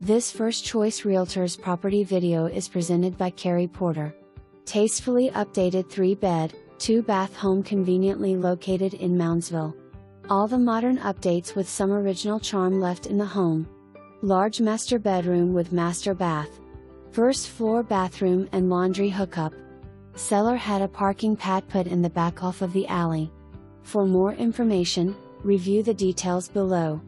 This First Choice Realtors property video is presented by Karri Porter. Tastefully updated 3-bed, 2-bath home conveniently located in Moundsville. All the modern updates with some original charm left in the home. Large master bedroom with master bath. First floor bathroom and laundry hookup. Seller had a parking pad put in the back off of the alley. For more information, review the details below.